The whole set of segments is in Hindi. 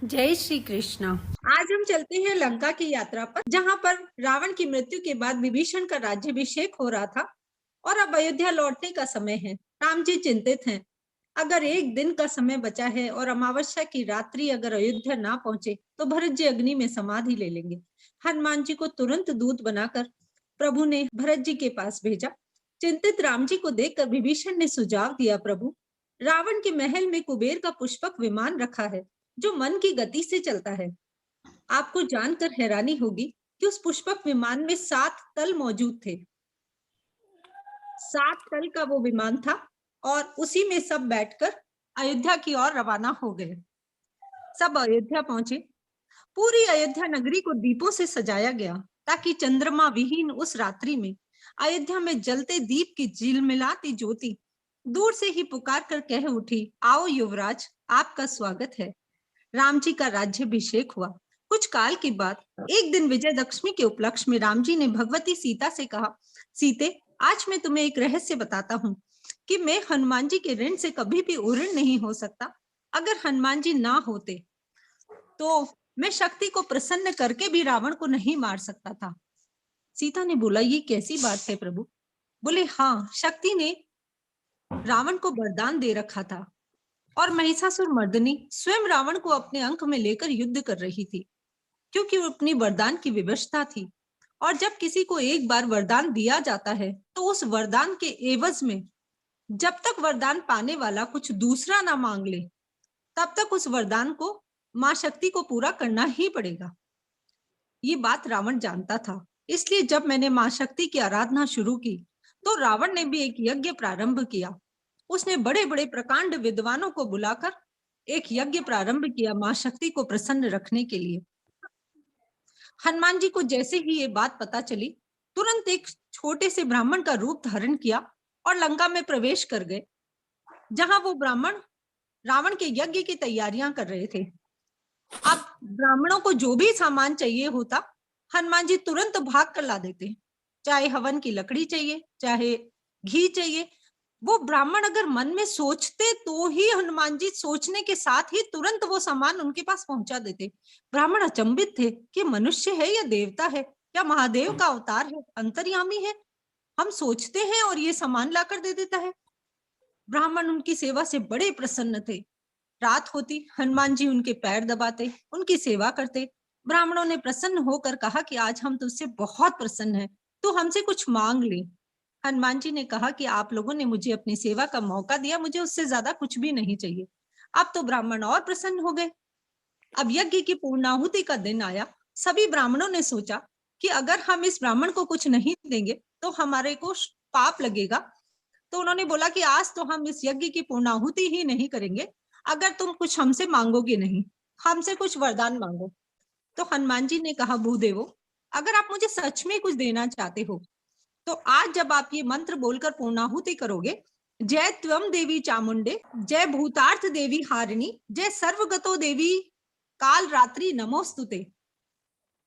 जय श्री कृष्ण। आज हम चलते हैं लंका की यात्रा पर, जहां पर रावण की मृत्यु के बाद विभीषण का राज्याभिषेक हो रहा था और अब अयोध्या लौटने का समय है। राम जी चिंतित हैं। अगर एक दिन का समय बचा है और अमावस्या की रात्रि अगर अयोध्या ना पहुंचे तो भरत जी अग्नि में समाधि ले लेंगे। हनुमान जी को तुरंत दूत बनाकर प्रभु ने भरत जी के पास भेजा। चिंतित राम जी को देखकर विभीषण ने सुझाव दिया, प्रभु, रावण के महल में कुबेर का पुष्पक विमान रखा है जो मन की गति से चलता है। आपको जानकर हैरानी होगी कि उस पुष्पक विमान में 7 तल मौजूद थे। 7 तल का वो विमान था और उसी में सब बैठकर अयोध्या की ओर रवाना हो गए। सब अयोध्या पहुंचे। पूरी अयोध्या नगरी को दीपों से सजाया गया ताकि चंद्रमा विहीन उस रात्रि में अयोध्या में जलते दीप की झिलमिलाती ज्योति दूर से ही पुकार कर कह उठी, आओ युवराज, आपका स्वागत है। राम जी का राज्याभिषेक हुआ। कुछ काल के बाद एक दिन विजयदशमी के उपलक्ष्य में राम जी ने भगवती सीता से कहा, सीते, आज मैं तुम्हें एक रहस्य बताता हूँ कि मैं हनुमान जी के ऋण से कभी भी उऋण नहीं हो सकता। अगर हनुमान जी ना होते तो मैं शक्ति को प्रसन्न करके भी रावण को नहीं मार सकता था। सीता ने बोला, ये कैसी बात है प्रभु? बोले, हाँ, शक्ति ने रावण को वरदान दे रखा था और महिषासुर मर्दिनी स्वयं रावण को अपने अंक में लेकर युद्ध कर रही थी, क्योंकि वो अपनी वरदान की विवशता थी। और जब किसी को एक बार वरदान दिया जाता है तो उस वरदान के एवज में जब तक वरदान पाने वाला कुछ दूसरा ना मांग ले तब तक उस वरदान को मां शक्ति को पूरा करना ही पड़ेगा। ये बात रावण जानता था। इसलिए जब मैंने मां शक्ति की आराधना शुरू की तो रावण ने भी एक यज्ञ प्रारंभ किया। उसने बड़े बड़े प्रकांड विद्वानों को बुलाकर एक यज्ञ प्रारंभ किया मां शक्ति को प्रसन्न रखने के लिए। हनुमान जी को जैसे ही ये बात पता चली, तुरंत एक छोटे से ब्राह्मण का रूप धारण किया और लंका में प्रवेश कर गए, जहां वो ब्राह्मण रावण के यज्ञ की तैयारियां कर रहे थे। अब ब्राह्मणों को जो भी सामान चाहिए होता, हनुमान जी तुरंत भाग कर ला देते। चाहे हवन की लकड़ी चाहिए, चाहे घी चाहिए, वो ब्राह्मण अगर मन में सोचते तो ही हनुमान जी सोचने के साथ ही तुरंत वो सामान उनके पास पहुंचा देते। ब्राह्मण अचंभित थे कि मनुष्य है या देवता है या महादेव का अवतार है, अंतर्यामी है, हम सोचते हैं और ये सामान लाकर दे देता है। ब्राह्मण उनकी सेवा से बड़े प्रसन्न थे। रात होती, हनुमान जी उनके पैर दबाते, उनकी सेवा करते। ब्राह्मणों ने प्रसन्न होकर कहा कि आज हम तुझसे बहुत प्रसन्न हैं, तू हमसे कुछ मांग ले। हनुमान जी ने कहा कि आप लोगों ने मुझे अपनी सेवा का मौका दिया, मुझे उससे ज्यादा कुछ भी नहीं चाहिए। अब तो ब्राह्मण और प्रसन्न हो गए। अब यज्ञ की पूर्णाहुति का दिन आया। सभी ब्राह्मणों ने सोचा कि अगर हम इस ब्राह्मण को कुछ नहीं देंगे तो हमारे को पाप लगेगा। तो उन्होंने बोला कि आज तो हम इस यज्ञ की पूर्णाहुति ही नहीं करेंगे अगर तुम कुछ हमसे मांगोगे नहीं, हमसे कुछ वरदान मांगो। तो हनुमान जी ने कहा, भूदेवो, अगर आप मुझे सच में कुछ देना चाहते हो तो आज जब आप ये मंत्र बोलकर पूर्णाहुति करोगे, जय त्वम देवी चामुंडे, जय भूतार्थ देवी हारिणी, जय सर्वगतो देवी काल रात्रि नमोस्तुते।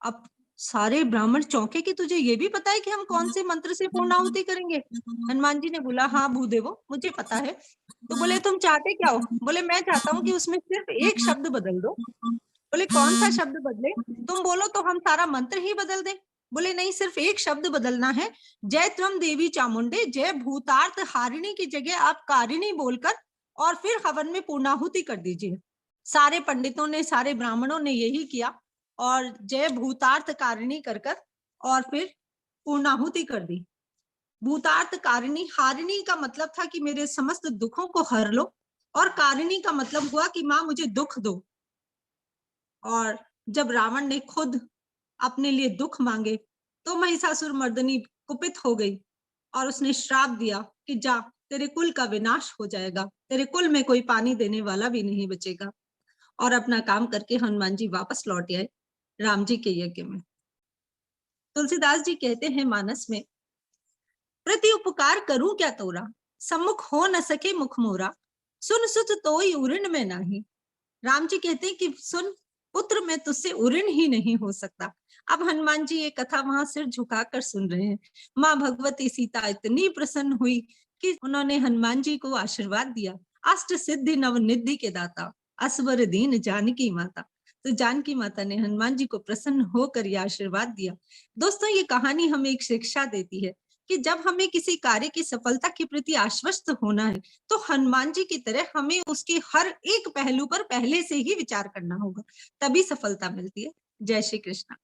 अब सारे ब्राह्मण चौंके कि तुझे ये भी पता है कि हम कौन से मंत्र से पूर्णाहुति करेंगे? हनुमान जी ने बोला, हाँ भूदेवो, मुझे पता है। तो बोले, तुम चाहते क्या हो? बोले, मैं चाहता हूँ कि उसमें सिर्फ एक शब्द बदल दो। बोले, कौन सा शब्द बदले? तुम बोलो तो हम सारा मंत्र ही बदल दें। बोले, नहीं, सिर्फ एक शब्द बदलना है। जय त्वम देवी चामुंडे, जय भूतार्थ हारिणी की जगह आप कारिणी बोलकर और फिर हवन में पूर्णाहुति कर दीजिए। सारे पंडितों ने, सारे ब्राह्मणों ने यही किया और जय भूतार्थ कारिणी कर और फिर पूर्णाहुति कर दी। भूतार्थ कारिणी, हारिणी का मतलब था कि मेरे समस्त दुखों को हर लो, और कारिणी का मतलब हुआ कि मां मुझे दुख दो। और जब रावण ने खुद अपने लिए दुख मांगे तो महिषासुर मर्दिनी कुपित हो गई और उसने श्राप दिया कि जा, तेरे कुल का विनाश हो जाएगा, तेरे कुल में कोई पानी देने वाला भी नहीं बचेगा। और अपना काम करके हनुमान जी वापस लौट आए राम जी के यज्ञ में। तुलसीदास जी कहते हैं मानस में, प्रति उपकार करूं क्या तोरा, सम्मुख हो न सके मुख मोरा, सुन सुत तोई उऋण में नाही। राम जी कहते हैं कि सुन पुत्र, मैं तुझसे उऋण ही नहीं हो सकता। अब हनुमान जी ये कथा वहां सिर झुकाकर सुन रहे हैं। माँ भगवती सीता इतनी प्रसन्न हुई कि उन्होंने हनुमान जी को आशीर्वाद दिया, अष्ट सिद्धि नव निधि के दाता, असवर दीन जानकी माता। तो जानकी माता ने हनुमान जी को प्रसन्न होकर यह आशीर्वाद दिया। दोस्तों, ये कहानी हमें एक शिक्षा देती है कि जब हमें किसी कार्य की सफलता के प्रति आश्वस्त होना है, तो हनुमान जी की तरह हमें उसके हर एक पहलू पर पहले से ही विचार करना होगा, तभी सफलता मिलती है। जय श्री कृष्ण।